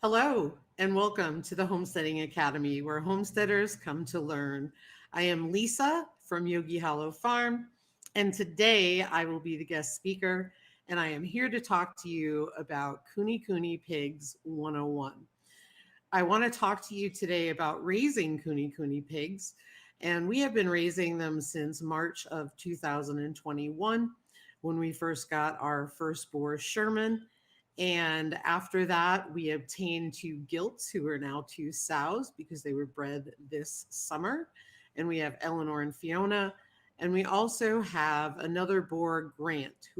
Hello, and welcome to the Homesteading Academy, where homesteaders come to learn. I am Lisa from Yogi Hollow Farm, and today I will be the guest speaker, and I am here to talk to you about Kune Kune Pigs 101. I want to talk to you today about raising Kune Kune pigs, and we have been raising them since March of 2021 when we first got our first boar, Sherman. And after that, we obtained two gilts who are now two sows because they were bred this summer. And we have Eleanor and Fiona. And we also have another boar, Grant,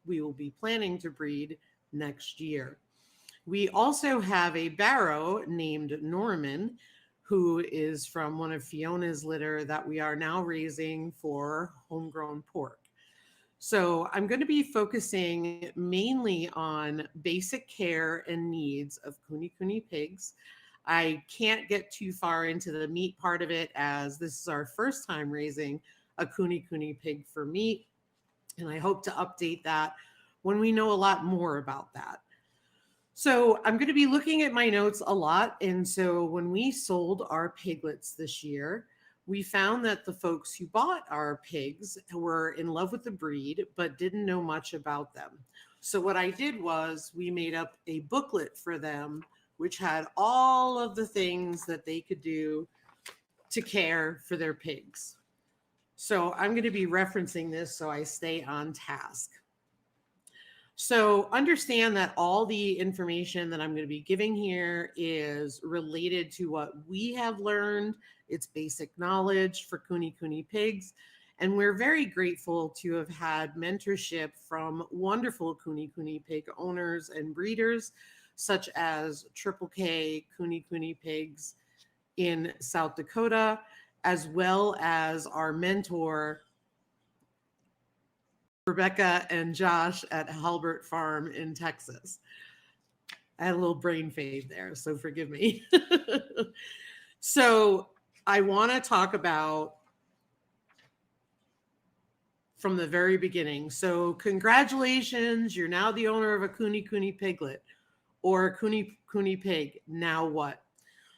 we will be planning to breed next year. We also have a barrow named Norman, who is from one of Fiona's litter that we are now raising for homegrown pork. So I'm going to be focusing mainly on basic care and needs of Kune Kune pigs. I can't get too far into the meat part of it as this is our first time raising a Kune Kune pig for meat. And I hope to update that when we know a lot more about that. So I'm going to be looking at my notes a lot. And so when we sold our piglets this year, we found that the folks who bought our pigs were in love with the breed, but didn't know much about them. So what I did was we made up a booklet for them, which had all of the things that they could do to care for their pigs. So I'm going to be referencing this so I stay on task. So understand that all the information that I'm going to be giving here is related to what we have learned. It's basic knowledge for Kune Kune pigs. And we're very grateful to have had mentorship from wonderful Kune Kune pig owners and breeders, such as Triple K Kune Kune pigs in South Dakota, as well as our mentor, Rebecca and Josh at Halbert Farm in Texas. I had a little brain fade there, so forgive me. So I want to talk about from the very beginning. So congratulations, you're now the owner of a Kune Kune piglet or a Kune Kune pig. Now what?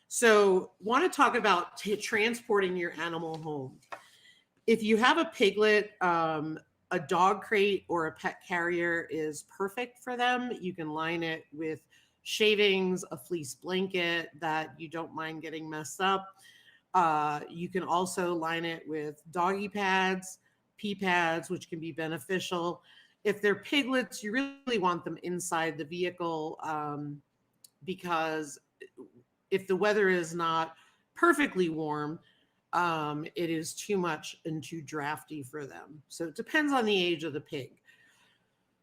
So want to talk about transporting your animal home. If you have a piglet, a dog crate or a pet carrier is perfect for them. You can line it with shavings, a fleece blanket that you don't mind getting messed up. You can also line it with doggy pads, pee pads, which can be beneficial. If they're piglets, you really want them inside the vehicle because if the weather is not perfectly warm, it is too much and too drafty for them. So it depends on the age of the pig.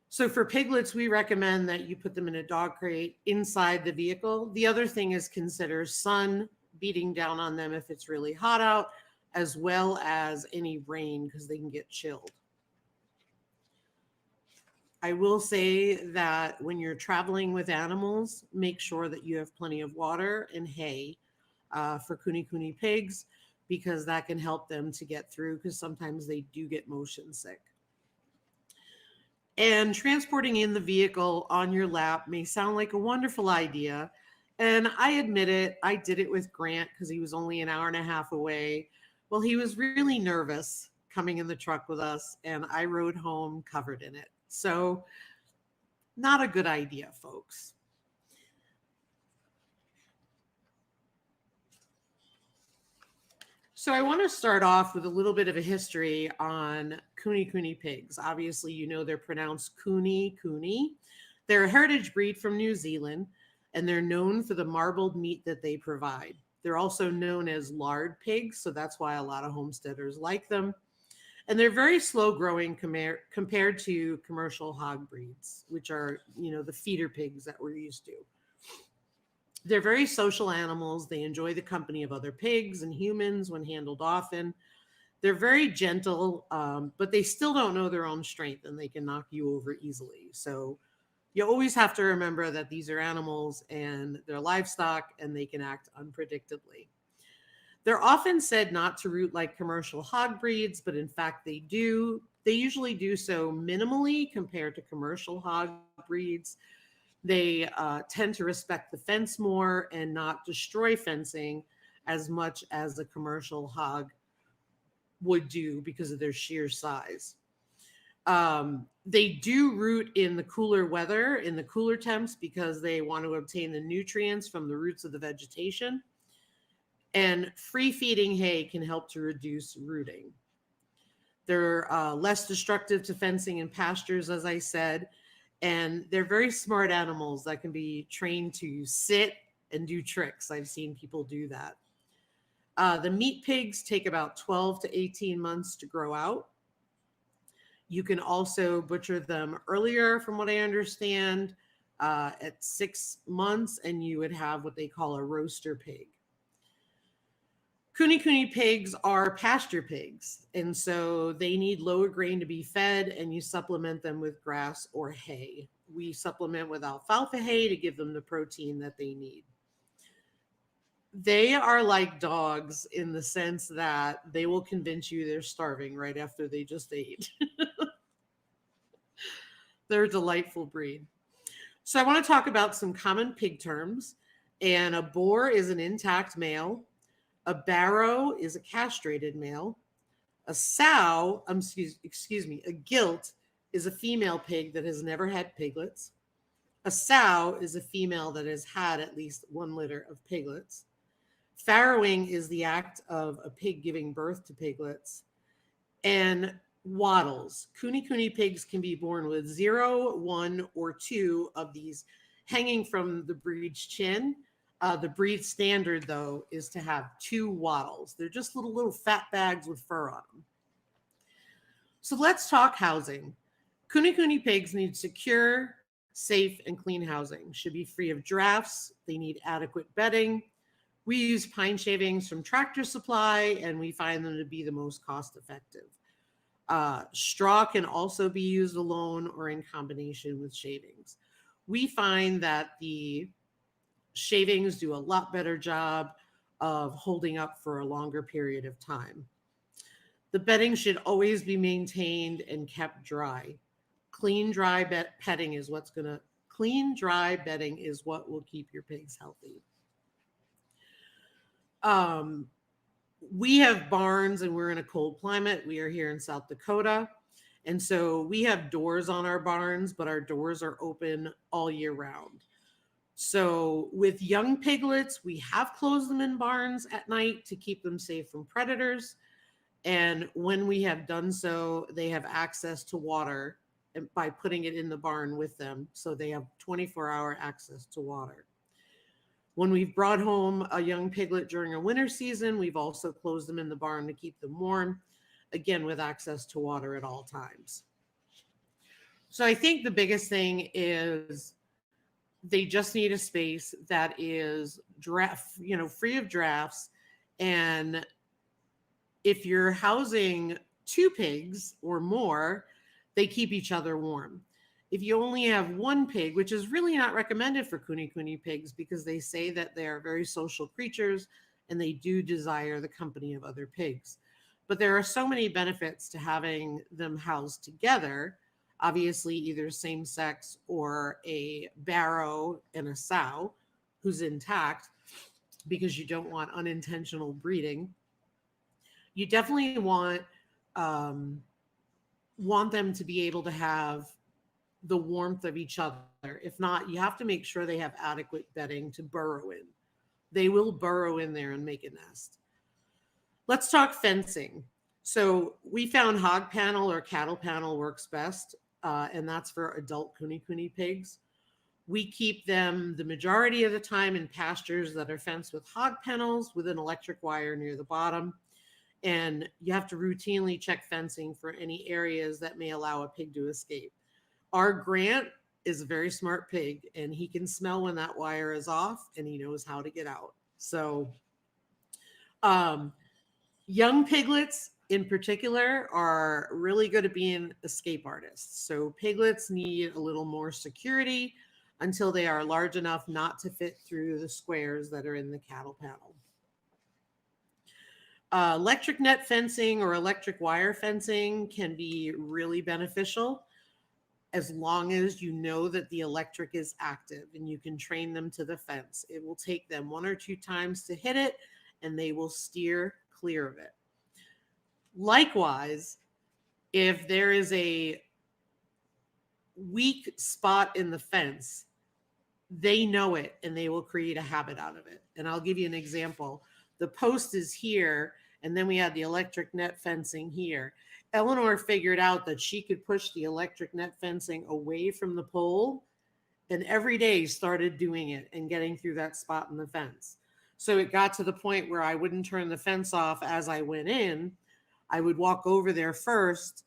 So for piglets, we recommend that you put them in a dog crate inside the vehicle. The other thing is consider sun beating down on them if it's really hot out, as well as any rain because they can get chilled. I will say that when you're traveling with animals, make sure that you have plenty of water and hay for Kune Kune pigs, because that can help them to get through because sometimes they do get motion sick. And transporting in the vehicle on your lap may sound like a wonderful idea. And I admit it, I did it with Grant because he was only an hour and a half away. Well, he was really nervous coming in the truck with us, and I rode home covered in it. So, not a good idea, folks. So I want to start off with a little bit of a history on Kune Kune pigs. Obviously, you know they're pronounced Kune Kune. They're a heritage breed from New Zealand, and they're known for the marbled meat that they provide. They're also known as lard pigs, so that's why a lot of homesteaders like them. And they're very slow growing compared to commercial hog breeds, which are, the feeder pigs that we're used to. They're very social animals. They enjoy the company of other pigs and humans when handled often. They're very gentle, but they still don't know their own strength and they can knock you over easily. So you always have to remember that these are animals and they're livestock and they can act unpredictably. They're often said not to root like commercial hog breeds, but in fact they do. They usually do so minimally compared to commercial hog breeds. They tend to respect the fence more and not destroy fencing as much as a commercial hog would do because of their sheer size. They do root in the cooler weather, in the cooler temps, because they want to obtain the nutrients from the roots of the vegetation. And free feeding hay can help to reduce rooting. They're less destructive to fencing and pastures, as I said, and they're very smart animals that can be trained to sit and do tricks. I've seen people do that. The meat pigs take about 12 to 18 months to grow out. You can also butcher them earlier, from what I understand, at 6 months, and you would have what they call a roaster pig. KuneKune pigs are pasture pigs, and so they need lower grain to be fed, and you supplement them with grass or hay. We supplement with alfalfa hay to give them the protein that they need. They are like dogs in the sense that they will convince you they're starving right after they just ate. They're a delightful breed. So I want to talk about some common pig terms. And a boar is an intact male. A barrow is a castrated male. A sow, excuse me, a gilt is a female pig that has never had piglets. A sow is a female that has had at least 1 litter of piglets. Farrowing is the act of a pig giving birth to piglets. And wattles. KuneKune pigs can be born with 0, 1, or 2 of these hanging from the breed's chin. The breed standard, though, is to have 2 wattles. They're just little fat bags with fur on them. So let's talk housing. KuneKune pigs need secure, safe, and clean housing. Should be free of drafts. They need adequate bedding. We use pine shavings from Tractor Supply, and we find them to be the most cost effective. Straw can also be used alone or in combination with shavings. We find that the shavings do a lot better job of holding up for a longer period of time. The bedding should always be maintained and kept dry. Clean, dry bedding is what will keep your pigs healthy. We have barns and we're in a cold climate. We are here in South Dakota. And so we have doors on our barns, but our doors are open all year round. So with young piglets, we have closed them in barns at night to keep them safe from predators. And when we have done so, they have access to water by putting it in the barn with them. So they have 24-hour access to water. When we've brought home a young piglet during a winter season, we've also closed them in the barn to keep them warm, again, with access to water at all times. So I think the biggest thing is they just need a space that is free of drafts. And if you're housing 2 pigs or more, they keep each other warm. If you only have 1 pig, which is really not recommended for KuneKune pigs because they say that they are very social creatures and they do desire the company of other pigs. But there are so many benefits to having them housed together, obviously either same sex or a barrow and a sow who's intact, because you don't want unintentional breeding. You definitely want them to be able to have the warmth of each other. If not, you have to make sure they have adequate bedding to burrow in. They will burrow in there and make a nest. Let's talk fencing. So we found hog panel or cattle panel works best, and that's for adult KuneKune pigs. We keep them the majority of the time in pastures that are fenced with hog panels with an electric wire near the bottom. And you have to routinely check fencing for any areas that may allow a pig to escape. Our Grant is a very smart pig, and he can smell when that wire is off, and he knows how to get out. So young piglets in particular are really good at being escape artists. So piglets need a little more security until they are large enough not to fit through the squares that are in the cattle panel. Electric net fencing or electric wire fencing can be really beneficial. as long as you know that the electric is active and you can train them to the fence. It will take them 1 or 2 times to hit it, and they will steer clear of it. Likewise, if there is a weak spot in the fence, they know it and they will create a habit out of it. And I'll give you an example. The post is here, and then we had the electric net fencing here. Eleanor figured out that she could push the electric net fencing away from the pole, and every day started doing it and getting through that spot in the fence. So it got to the point where I wouldn't turn the fence off as I went in. I would walk over there first,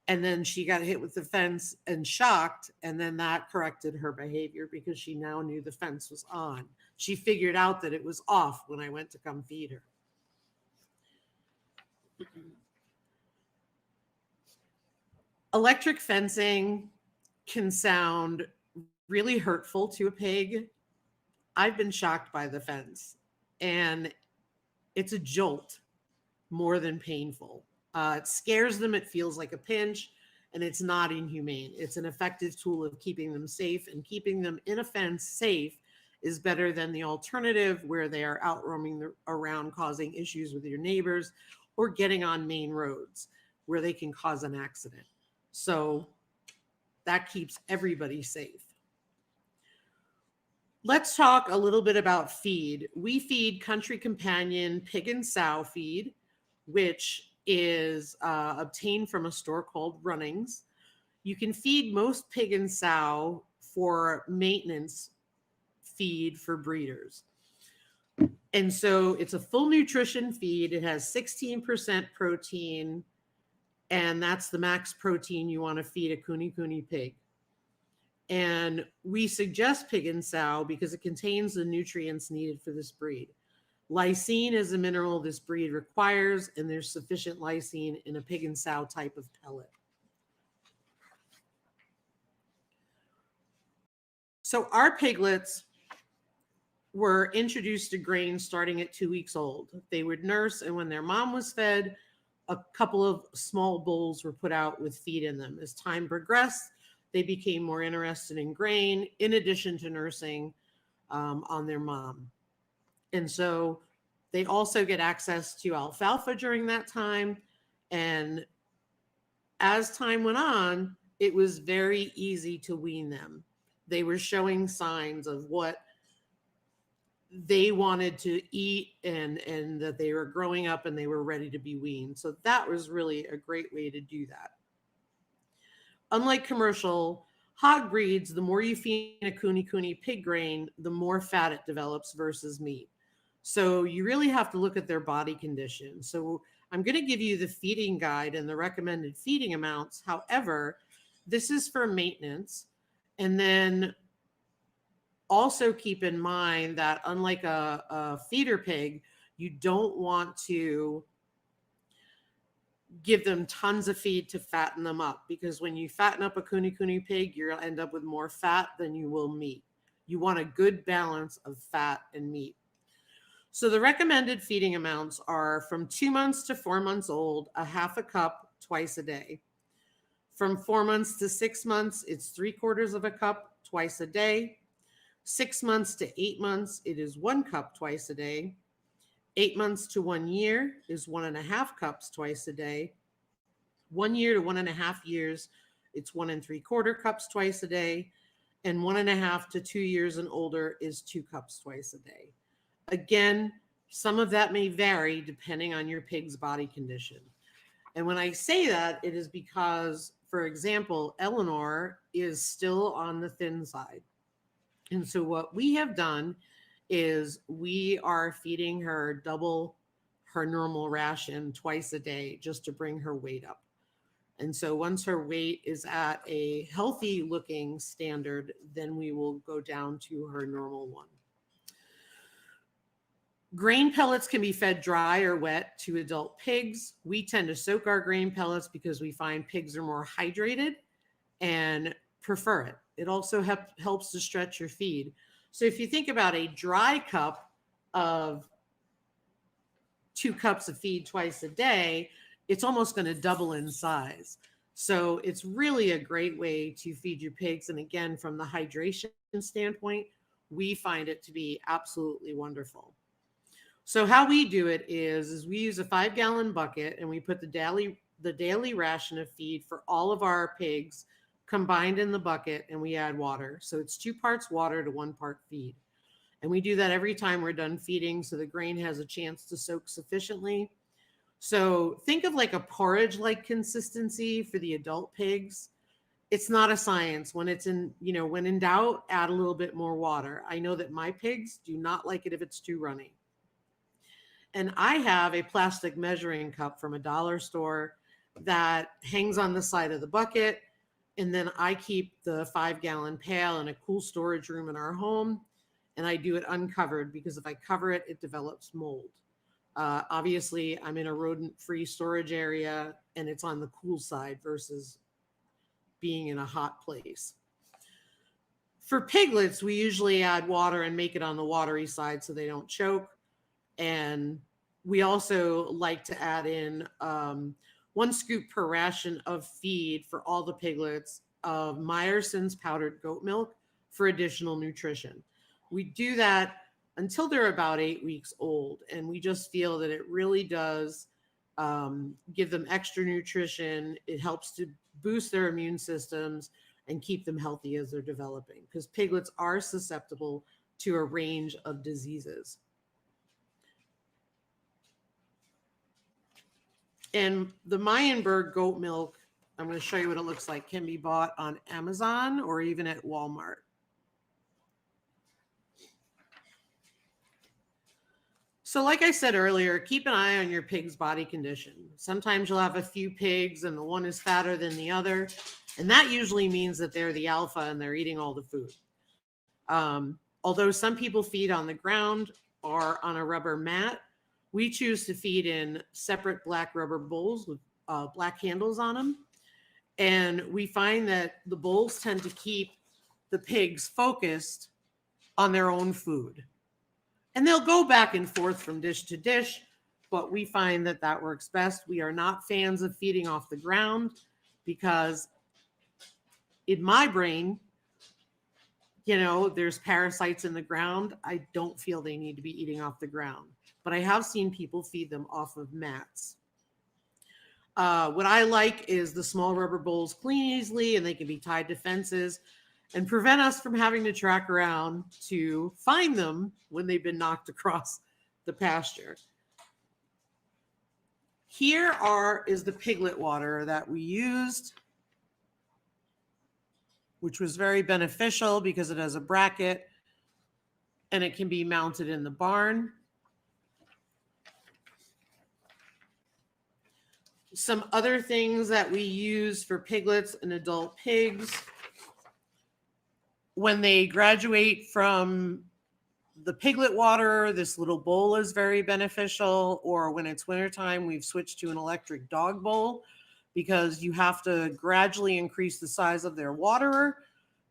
and then she got hit with the fence and shocked, and then that corrected her behavior because she now knew the fence was on. She figured out that it was off when I went to come feed her. Electric fencing can sound really hurtful to a pig. I've been shocked by the fence, and it's a jolt more than painful. It scares them. It feels like a pinch, and it's not inhumane. It's an effective tool of keeping them safe, and keeping them in a fence safe is better than the alternative where they are out roaming around causing issues with your neighbors or getting on main roads where they can cause an accident. So that keeps everybody safe. Let's talk a little bit about feed. We feed Country Companion pig and sow feed, which is obtained from a store called Runnings. You can feed most pig and sow for maintenance feed for breeders. And so it's a full nutrition feed. It has 16% protein, and that's the max protein you want to feed a KuneKune pig. And we suggest pig and sow because it contains the nutrients needed for this breed. Lysine is a mineral this breed requires, and there's sufficient lysine in a pig and sow type of pellet. So our piglets were introduced to grain starting at 2 weeks old. They would nurse, and when their mom was fed, a couple of small bowls were put out with feed in them. As time progressed, they became more interested in grain in addition to nursing on their mom. And so they also get access to alfalfa during that time. And as time went on, it was very easy to wean them. They were showing signs of what they wanted to eat, and that they were growing up and they were ready to be weaned. So that was really a great way to do that. Unlike commercial hog breeds, the more you feed a KuneKune pig grain, the more fat it develops versus meat. So you really have to look at their body condition. So I'm going to give you the feeding guide and the recommended feeding amounts. However, this is for maintenance. And then also keep in mind that unlike a feeder pig, you don't want to give them tons of feed to fatten them up, because when you fatten up a KuneKune pig, you'll end up with more fat than you will meat. You want a good balance of fat and meat. So the recommended feeding amounts are from 2 months to 4 months old, a half a cup twice a day. From 4 months to 6 months, it's 3/4 of a cup twice a day. 6 months to 8 months, it is 1 cup twice a day. 8 months to 1 year is 1.5 cups twice a day. 1 year to 1.5 years, it's 1 3/4 cups twice a day. And 1.5 to 2 years and older is 2 cups twice a day. Again, some of that may vary depending on your pig's body condition. And when I say that, it is because, for example, Eleanor is still on the thin side. And so what we have done is we are feeding her double her normal ration twice a day just to bring her weight up. And so once her weight is at a healthy looking standard, then we will go down to her normal one. Grain pellets can be fed dry or wet to adult pigs. We tend to soak our grain pellets because we find pigs are more hydrated and prefer it. It also helps to stretch your feed. So if you think about a dry cup of 2 cups of feed twice a day, it's almost going to double in size. So it's really a great way to feed your pigs. And again, from the hydration standpoint, we find it to be absolutely wonderful. So how we do it is we use a 5-gallon bucket and we put the daily ration of feed for all of our pigs combined in the bucket, and we add water. So it's 2 parts water to 1 part feed. And we do that every time we're done feeding so the grain has a chance to soak sufficiently. So think of like a porridge like consistency for the adult pigs. It's not a science. When in doubt, add a little bit more water. I know that my pigs do not like it if it's too runny. And I have a plastic measuring cup from a dollar store that hangs on the side of the bucket. And then I keep the 5-gallon pail in a cool storage room in our home. And I do it uncovered because if I cover it, it develops mold. Obviously, I'm in a rodent-free storage area and it's on the cool side versus being in a hot place. For piglets, we usually add water and make it on the watery side so they don't choke. And we also like to add in 1 scoop per ration of feed for all the piglets of Meyerson's powdered goat milk for additional nutrition. We do that until they're about 8 weeks old, and we just feel that it really does give them extra nutrition. It helps to boost their immune systems and keep them healthy as they're developing, because piglets are susceptible to a range of diseases. And the Meyenberg goat milk, I'm going to show you what it looks like, can be bought on Amazon or even at Walmart. So like I said earlier, keep an eye on your pig's body condition. Sometimes you'll have a few pigs and the one is fatter than the other. And that usually means that they're the alpha and they're eating all the food. Although some people feed on the ground or on a rubber mat, we choose to feed in separate black rubber bowls with black handles on them. And we find that the bowls tend to keep the pigs focused on their own food. And they'll go back and forth from dish to dish, but we find that that works best. We are not fans of feeding off the ground because in my brain, there's parasites in the ground. I don't feel they need to be eating off the ground, but I have seen people feed them off of mats. What I like is the small rubber bowls clean easily and they can be tied to fences and prevent us from having to track around to find them when they've been knocked across the pasture. Here is the piglet water that we used, which was very beneficial because it has a bracket and it can be mounted in the barn. Some other things that we use for piglets and adult pigs. When they graduate from the piglet water, this little bowl is very beneficial. Or when it's wintertime, we've switched to an electric dog bowl because you have to gradually increase the size of their waterer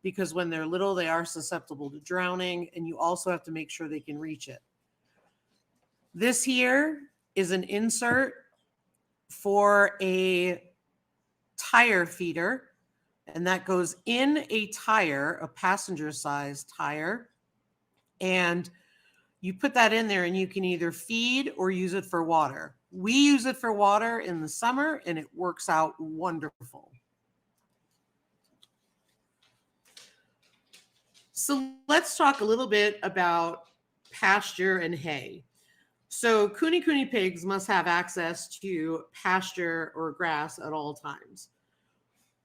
because when they're little, they are susceptible to drowning, and you also have to make sure they can reach it. This here is an insert for a tire feeder. And that goes in a tire, a passenger-sized tire. And you put that in there and you can either feed or use it for water. We use it for water in the summer and it works out wonderful. So let's talk a little bit about pasture and hay. So KuneKune pigs must have access to pasture or grass at all times.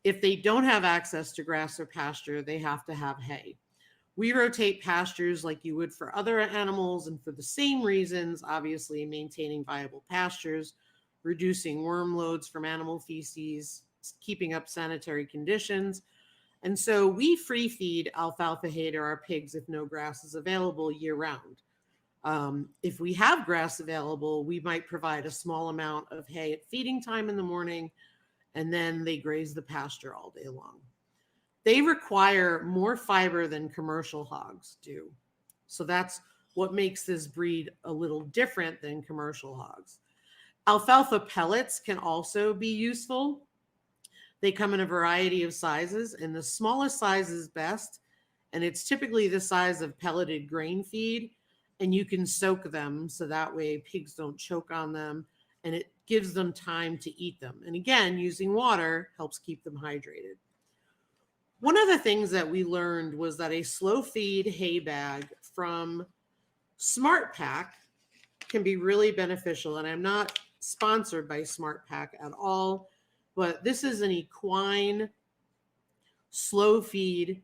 If they don't have access to grass or pasture, they have to have hay. We rotate pastures like you would for other animals, and for the same reasons, obviously maintaining viable pastures, reducing worm loads from animal feces, keeping up sanitary conditions. And so we free feed alfalfa hay to our pigs if no grass is available year round. If we have grass available, we might provide a small amount of hay at feeding time in the morning, and then they graze the pasture all day long. They require more fiber than commercial hogs do. So that's what makes this breed a little different than commercial hogs. Alfalfa pellets can also be useful. They come in a variety of sizes, and the smallest size is best. And it's typically the size of pelleted grain feed. And you can soak them so that way pigs don't choke on them, and it gives them time to eat them. And again, using water helps keep them hydrated. One of the things that we learned was that a slow feed hay bag from Smart Pack can be really beneficial. And I'm not sponsored by Smart Pack at all, but this is an equine slow feed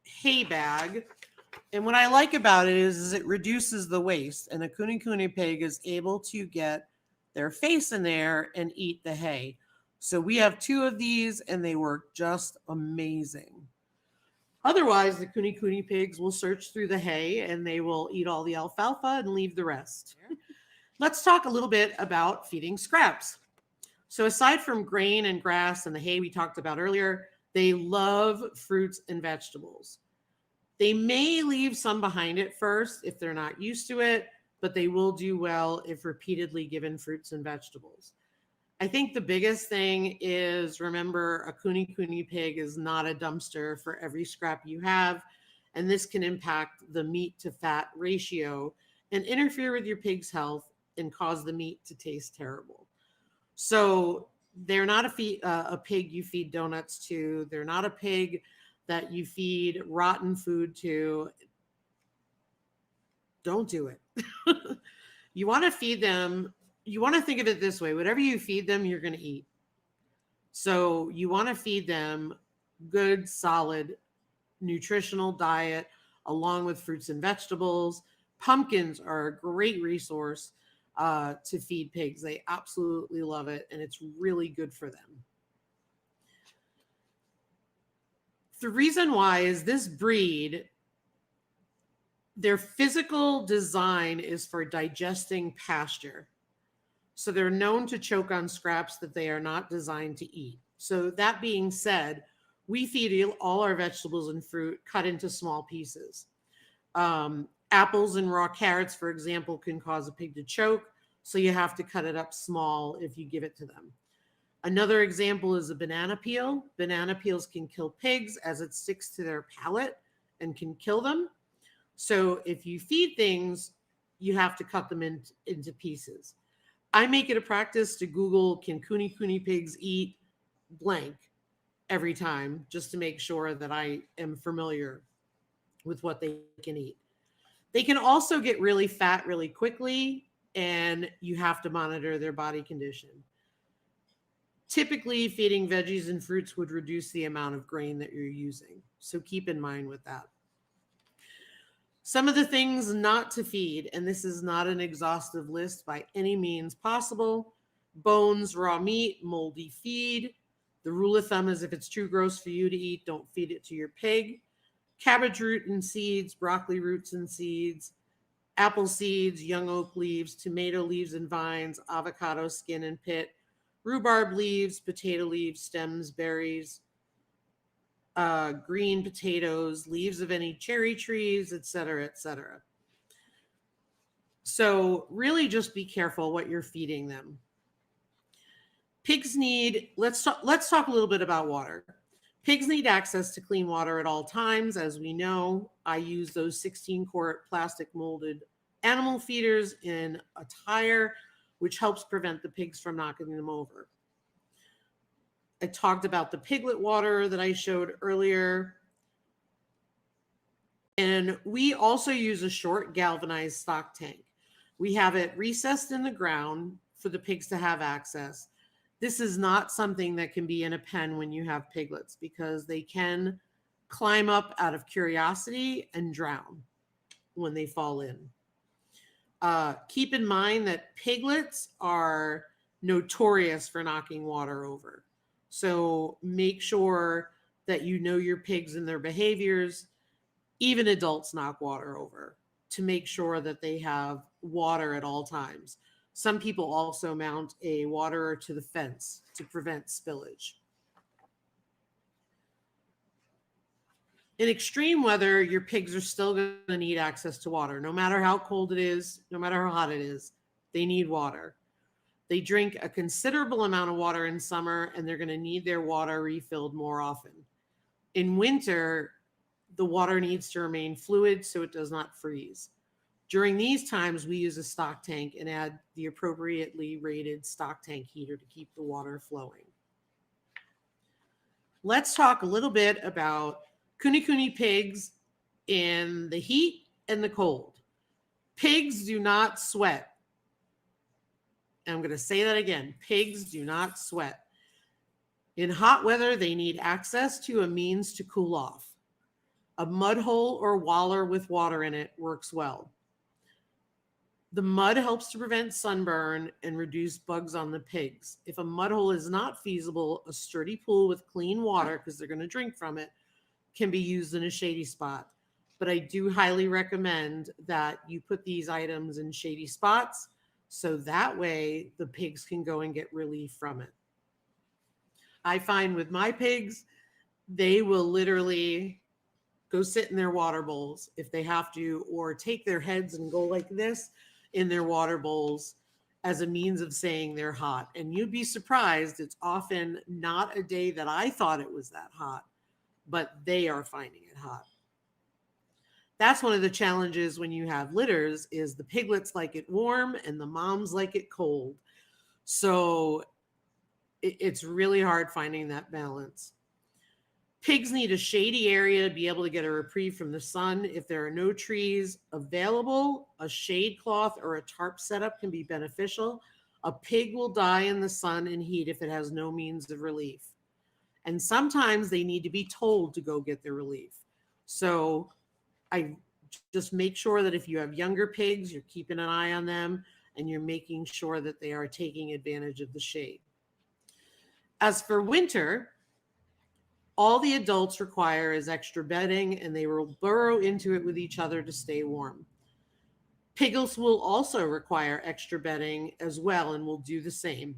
hay bag. And what I like about it is it reduces the waste, and a KuneKune pig is able to get their face in there and eat the hay. So we have 2 of these, and they work just amazing. Otherwise, the KuneKune pigs will search through the hay and they will eat all the alfalfa and leave the rest. Let's talk a little bit about feeding scraps. So aside from grain and grass and the hay we talked about earlier, they love fruits and vegetables. They may leave some behind at first if they're not used to it, but they will do well if repeatedly given fruits and vegetables. I think the biggest thing is, remember, a KuneKune pig is not a dumpster for every scrap you have, and this can impact the meat to fat ratio and interfere with your pig's health and cause the meat to taste terrible. So they're not a pig you feed donuts to. They're not a pig that you feed rotten food to. Don't do it. You want to feed them. You want to think of it this way. Whatever you feed them, you're going to eat. So you want to feed them good, solid, nutritional diet along with fruits and vegetables. Pumpkins are a great resource to feed pigs. They absolutely love it, and it's really good for them. The reason why is this breed, their physical design is for digesting pasture. So they're known to choke on scraps that they are not designed to eat. So that being said, we feed all our vegetables and fruit cut into small pieces. Apples and raw carrots, for example, can cause a pig to choke. So you have to cut it up small if you give it to them. Another example is a banana peel. Banana peels can kill pigs as it sticks to their palate and can kill them. So if you feed things, you have to cut them into pieces. I make it a practice to Google, can KuneKune pigs eat blank every time, just to make sure that I am familiar with what they can eat. They can also get really fat really quickly, and you have to monitor their body condition. Typically, feeding veggies and fruits would reduce the amount of grain that you're using. So keep in mind with that. Some of the things not to feed, and this is not an exhaustive list by any means possible: bones, raw meat, moldy feed. The rule of thumb is if it's too gross for you to eat, don't feed it to your pig. Cabbage root and seeds, broccoli roots and seeds, apple seeds, young oak leaves, tomato leaves and vines, avocado skin and pit, rhubarb leaves, potato leaves, stems, berries, green potatoes, leaves of any cherry trees, etc., etc. So really just be careful what you're feeding them. Pigs need, let's talk a little bit about water. Pigs need access to clean water at all times. As we know, I use those 16-quart plastic molded animal feeders in a tire, which helps prevent the pigs from knocking them over. I talked about the piglet water that I showed earlier. And we also use a short galvanized stock tank. We have it recessed in the ground for the pigs to have access. This is not something that can be in a pen when you have piglets, because they can climb up out of curiosity and drown when they fall in. Keep in mind that piglets are notorious for knocking water over. So make sure that you know your pigs and their behaviors. Even adults knock water over to make sure that they have water at all times. Some people also mount a waterer to the fence to prevent spillage. In extreme weather, your pigs are still going to need access to water. No matter how cold it is, no matter how hot it is, they need water. They drink a considerable amount of water in summer, and they're going to need their water refilled more often. In winter, the water needs to remain fluid so it does not freeze. During these times, we use a stock tank and add the appropriately rated stock tank heater to keep the water flowing. Let's talk a little bit about KuneKune pigs in the heat and the cold. Pigs do not sweat. And I'm going to say that again. Pigs do not sweat. In hot weather, they need access to a means to cool off. A mud hole or waller with water in it works well. The mud helps to prevent sunburn and reduce bugs on the pigs. If a mud hole is not feasible, a sturdy pool with clean water, because they're going to drink from it, can be used in a shady spot. But I do highly recommend that you put these items in shady spots so that way the pigs can go and get relief from it. I find with my pigs, they will literally go sit in their water bowls if they have to, or take their heads and go like this in their water bowls as a means of saying they're hot. And you'd be surprised, it's often not a day that I thought it was that hot, but they are finding it hot. That's one of the challenges when you have litters, is the piglets like it warm and the moms like it cold. So it's really hard finding that balance. Pigs need a shady area to be able to get a reprieve from the sun. If there are no trees available, a shade cloth or a tarp setup can be beneficial. A pig will die in the sun and heat if it has no means of relief. And sometimes they need to be told to go get their relief. So I just make sure that if you have younger pigs, you're keeping an eye on them and you're making sure that they are taking advantage of the shade. As for winter, all the adults require is extra bedding, and they will burrow into it with each other to stay warm. Piglets will also require extra bedding as well and will do the same.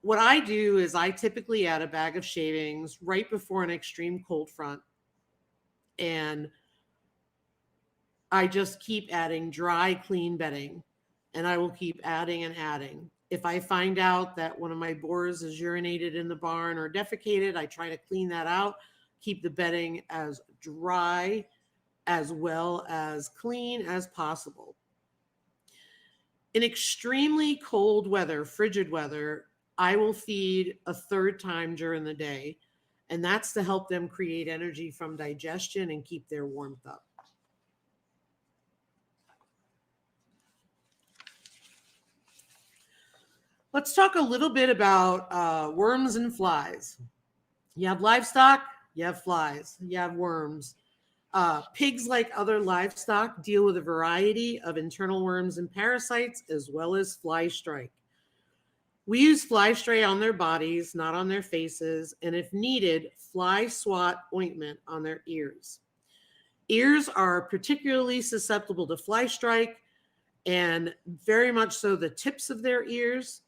What I do is I typically add a bag of shavings right before an extreme cold front, and I just keep adding dry, clean bedding, and I will keep adding and adding. If I find out that one of my boars is urinated in the barn or defecated, I try to clean that out, keep the bedding as dry as well as clean as possible. In extremely cold weather, frigid weather, I will feed a third time during the day, and that's to help them create energy from digestion and keep their warmth up. Let's talk a little bit about worms and flies. You have livestock, you have flies, you have worms. Pigs, like other livestock, deal with a variety of internal worms and parasites, as well as fly strike. We use fly spray on their bodies, not on their faces, and if needed, fly swat ointment on their ears. Ears are particularly susceptible to fly strike, and very much so the tips of their ears.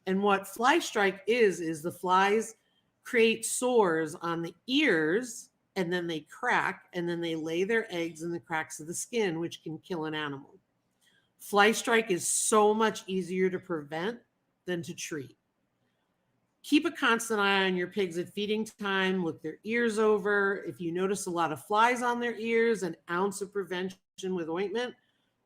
And what fly strike is the flies create sores on the ears, and then they crack, and then they lay their eggs in the cracks of the skin, which can kill an animal. Fly strike is so much easier to prevent than to treat. Keep a constant eye on your pigs at feeding time. Look their ears over. If you notice a lot of flies on their ears, an ounce of prevention with ointment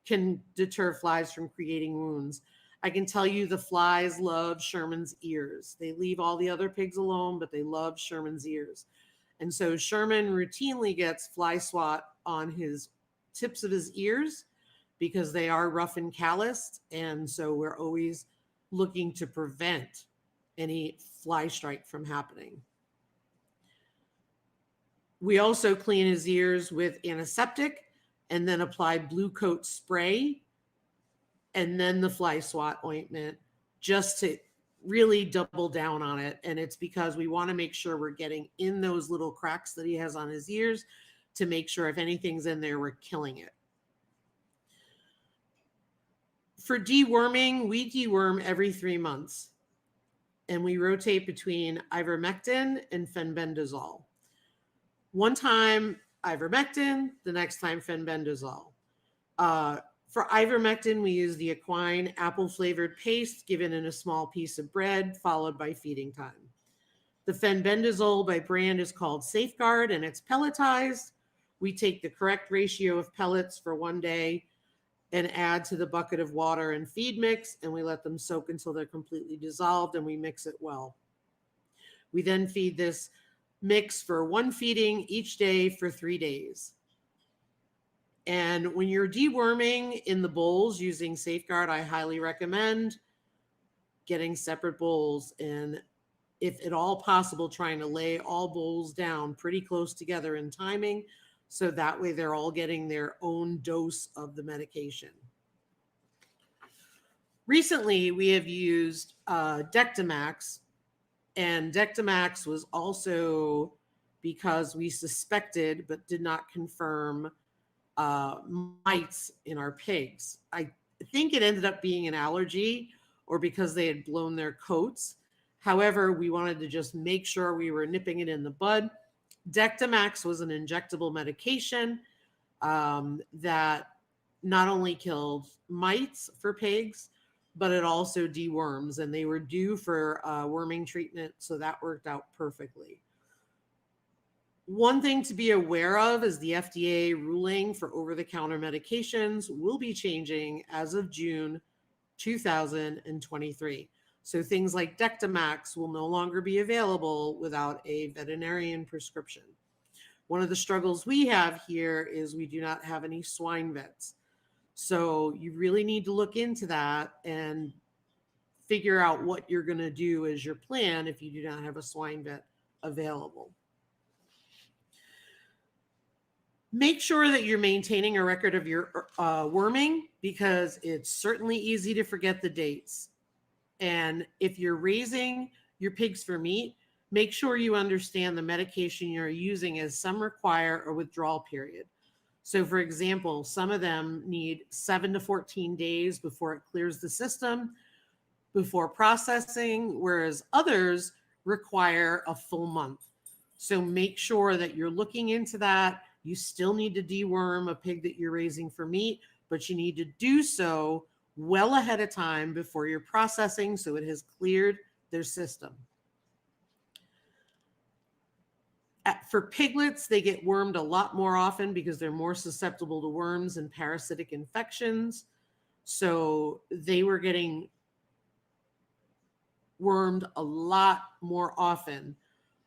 can deter flies from creating wounds. I can tell you the flies love Sherman's ears. They leave all the other pigs alone, but they love Sherman's ears. And so Sherman routinely gets fly swat on his tips of his ears because they are rough and calloused. And so we're always looking to prevent any fly strike from happening. We also clean his ears with antiseptic and then apply blue coat spray and then the fly swat ointment, just to really double down on it. And it's because we want to make sure we're getting in those little cracks that he has on his ears to make sure if anything's in there, we're killing it. For deworming, we deworm every 3 months, and we rotate between ivermectin and fenbendazole. One time ivermectin, the next time fenbendazole. For ivermectin, we use the equine apple-flavored paste given in a small piece of bread, followed by feeding time. The fenbendazole by brand is called Safeguard, and it's pelletized. We take the correct ratio of pellets for 1 day and add to the bucket of water and feed mix, and we let them soak until they're completely dissolved, and we mix it well. We then feed this mix for 1 feeding each day for 3 days. And when you're deworming in the bowls using Safeguard, I highly recommend getting separate bowls, and if at all possible, trying to lay all bowls down pretty close together in timing, so that way they're all getting their own dose of the medication. Recently, we have used Dectomax, and Dectomax was also because we suspected but did not confirm mites in our pigs. I think it ended up being an allergy or because they had blown their coats. However, we wanted to just make sure we were nipping it in the bud. Dectomax was an injectable medication that not only killed mites for pigs, but it also deworms, and they were due for worming treatment, so that worked out perfectly. One thing to be aware of is the FDA ruling for over-the-counter medications will be changing as of June 2023. So things like Dectomax will no longer be available without a veterinarian prescription. One of the struggles we have here is we do not have any swine vets. So you really need to look into that and figure out what you're going to do as your plan if you do not have a swine vet available. Make sure that you're maintaining a record of your worming, because it's certainly easy to forget the dates. And if you're raising your pigs for meat, make sure you understand the medication you're using, as some require a withdrawal period. So for example, some of them need 7 to 14 days before it clears the system before processing, whereas others require a full month. So make sure that you're looking into that. You still need to deworm a pig that you're raising for meat, but you need to do so well ahead of time before you're processing, so it has cleared their system. For piglets, they get wormed a lot more often because they're more susceptible to worms and parasitic infections. So they were getting wormed a lot more often.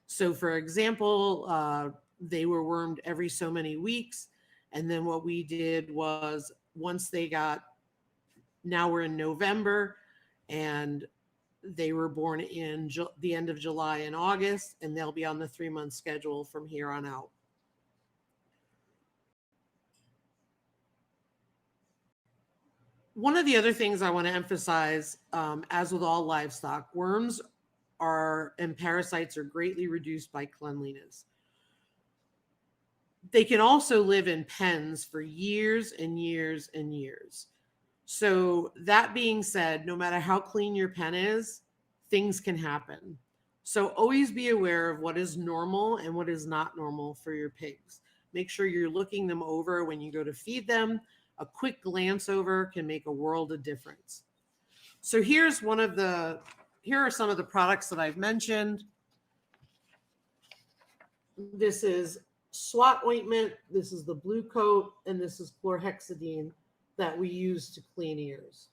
So for example, they were wormed every so many weeks. And then what we did was, once they got, now we're in November, and they were born in the end of July and August, and they'll be on the 3-month schedule from here on out. One of the other things I want to emphasize, as with all livestock, worms and parasites are greatly reduced by cleanliness. They can also live in pens for years and years and years. So that being said, no matter how clean your pen is, things can happen. So always be aware of what is normal and what is not normal for your pigs. Make sure you're looking them over when you go to feed them. A quick glance over can make a world of difference. So here are some of the products that I've mentioned. This is SWAT ointment, this is the blue coat, and this is chlorhexidine that we use to clean ears.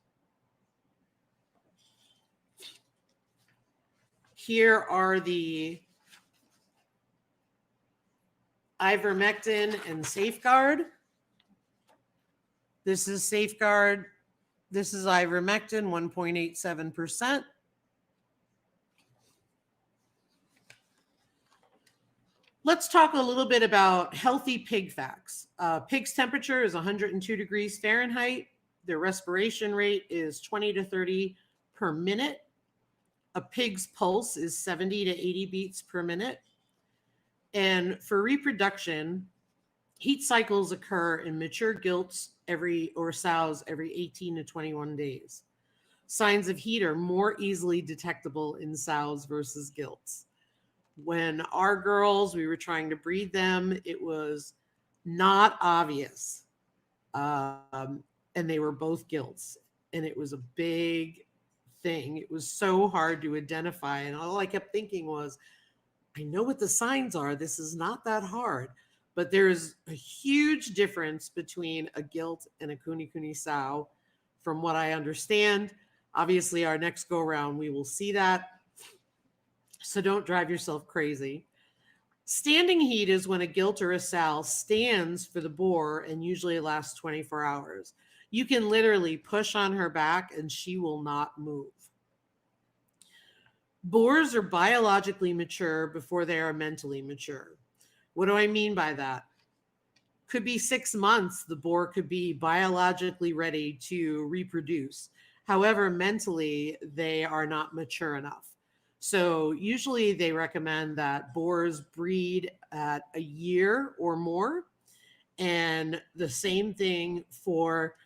Here are the ivermectin and Safeguard. This is Safeguard. This is ivermectin, 1.87%. Let's talk a little bit about healthy pig facts. Pig's temperature is 102 degrees Fahrenheit. Their respiration rate is 20 to 30 per minute. A pig's pulse is 70 to 80 beats per minute. And for reproduction, heat cycles occur in mature gilts sows every 18 to 21 days. Signs of heat are more easily detectable in sows versus gilts. When our girls, we were trying to breed them, it was not obvious. and they were both gilts. And it was a big thing. It was so hard to identify. And all I kept thinking was, I know what the signs are. This is not that hard. But there's a huge difference between a gilt and a Kune Kune sow, from what I understand. Obviously, our next go around, we will see that. So don't drive yourself crazy. Standing heat is when a gilt or a sow stands for the boar, and usually lasts 24 hours. You can literally push on her back and she will not move. Boars are biologically mature before they are mentally mature. What do I mean by that? Could be 6 months, the boar could be biologically ready to reproduce. However, mentally, they are not mature enough. So usually they recommend that boars breed at a year or more. And the same thing for,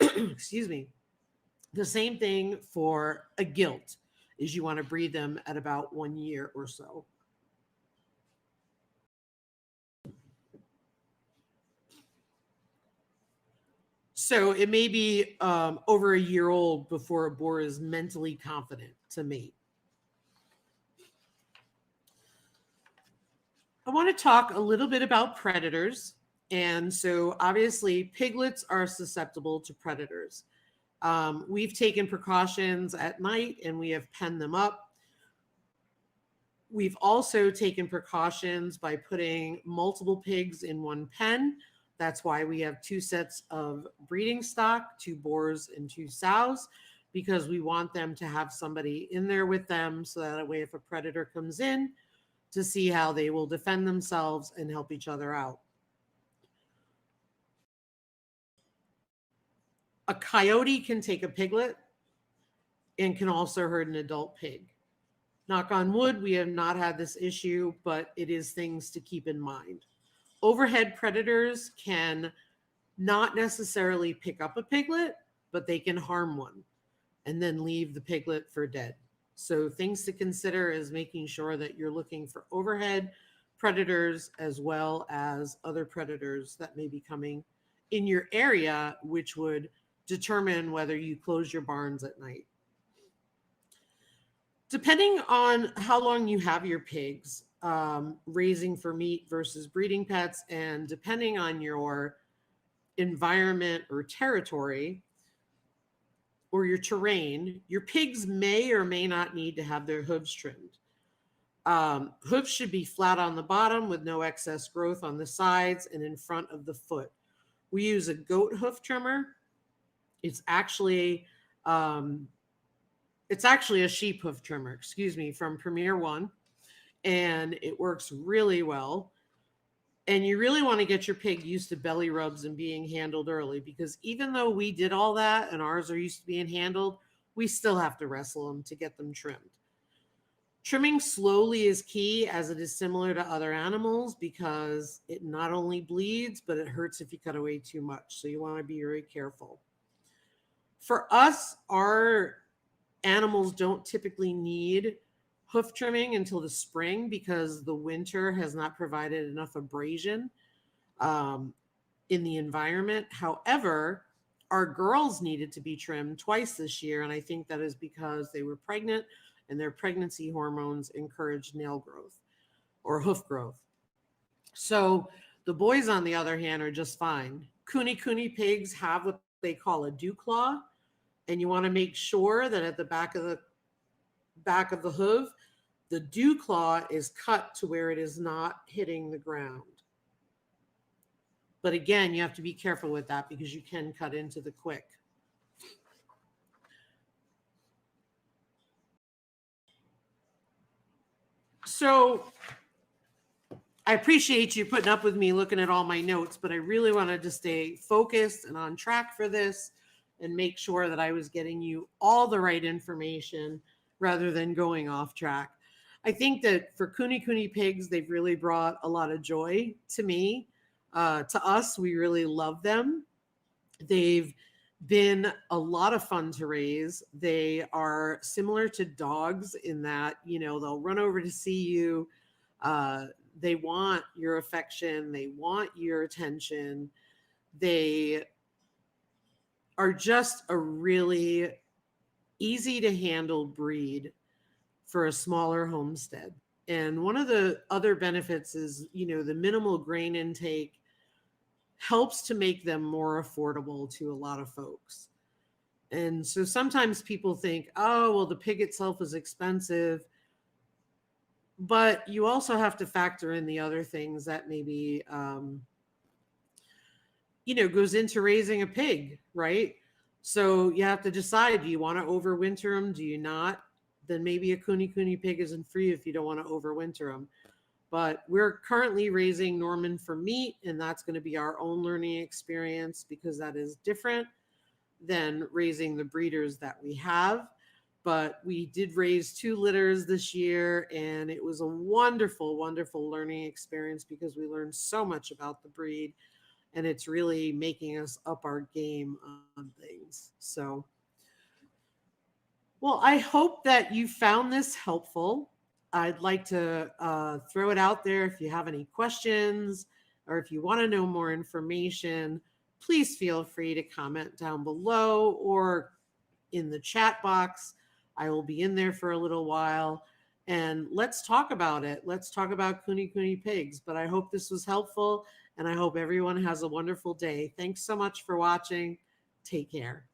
excuse me, the same thing for a gilt is you want to breed them at about 1 year or so. So it may be over a year old before a boar is mentally confident to mate. I want to talk a little bit about predators. And so obviously piglets are susceptible to predators. We've taken precautions at night and we have penned them up. We've also taken precautions by putting multiple pigs in one pen. That's why we have 2 sets of breeding stock, 2 boars and 2 sows, because we want them to have somebody in there with them so that way if a predator comes in, to see how they will defend themselves and help each other out. A coyote can take a piglet and can also hurt an adult pig. Knock on wood, we have not had this issue, but it is things to keep in mind. Overhead predators can not necessarily pick up a piglet, but they can harm one and then leave the piglet for dead. So things to consider is making sure that you're looking for overhead predators as well as other predators that may be coming in your area, which would determine whether you close your barns at night. Depending on how long you have your pigs, raising for meat versus breeding pets, and depending on your environment or territory or your terrain, your pigs may or may not need to have their hooves trimmed. Hooves should be flat on the bottom with no excess growth on the sides and in front of the foot. We use a goat hoof trimmer. It's actually a sheep hoof trimmer, from Premier One, and it works really well. And you really want to get your pig used to belly rubs and being handled early, because even though we did all that and ours are used to being handled, we still have to wrestle them to get them trimmed. Trimming slowly is key, as it is similar to other animals, because it not only bleeds, but it hurts if you cut away too much. So you want to be very careful. For us, our animals don't typically need hoof trimming until the spring because the winter has not provided enough abrasion in the environment. However, our girls needed to be trimmed twice this year, and I think that is because they were pregnant and their pregnancy hormones encouraged nail growth or hoof growth. So the boys, on the other hand, are just fine. Kune Kune pigs have what they call a dew claw, and you want to make sure that at the back of the hoof, the dew claw is cut to where it is not hitting the ground. But again, you have to be careful with that because you can cut into the quick. So I appreciate you putting up with me looking at all my notes, but I really wanted to stay focused and on track for this and make sure that I was getting you all the right information rather than going off track. I think that for Kune Kune pigs, they've really brought a lot of joy to me. To us, we really love them. They've been a lot of fun to raise. They are similar to dogs in that, they'll run over to see you. They want your affection. They want your attention. They are just a really easy to handle breed for a smaller homestead. And one of the other benefits is, the minimal grain intake helps to make them more affordable to a lot of folks. And so sometimes people think, oh, well, the pig itself is expensive. But you also have to factor in the other things that maybe, goes into raising a pig, right? So you have to decide, do you want to overwinter them? Do you not? Then maybe a Kune Kune pig isn't for you if you don't want to overwinter them. But we're currently raising Norman for meat, and that's going to be our own learning experience because that is different than raising the breeders that we have. But we did raise 2 litters this year, and it was a wonderful, wonderful learning experience because we learned so much about the breed, and it's really making us up our game on things. So, well, I hope that you found this helpful. I'd like to throw it out there. If you have any questions or if you want to know more information, please feel free to comment down below or in the chat box. I will be in there for a little while, and let's talk about it. Let's talk about Kune Kune pigs. But I hope this was helpful, and I hope everyone has a wonderful day. Thanks so much for watching. Take care.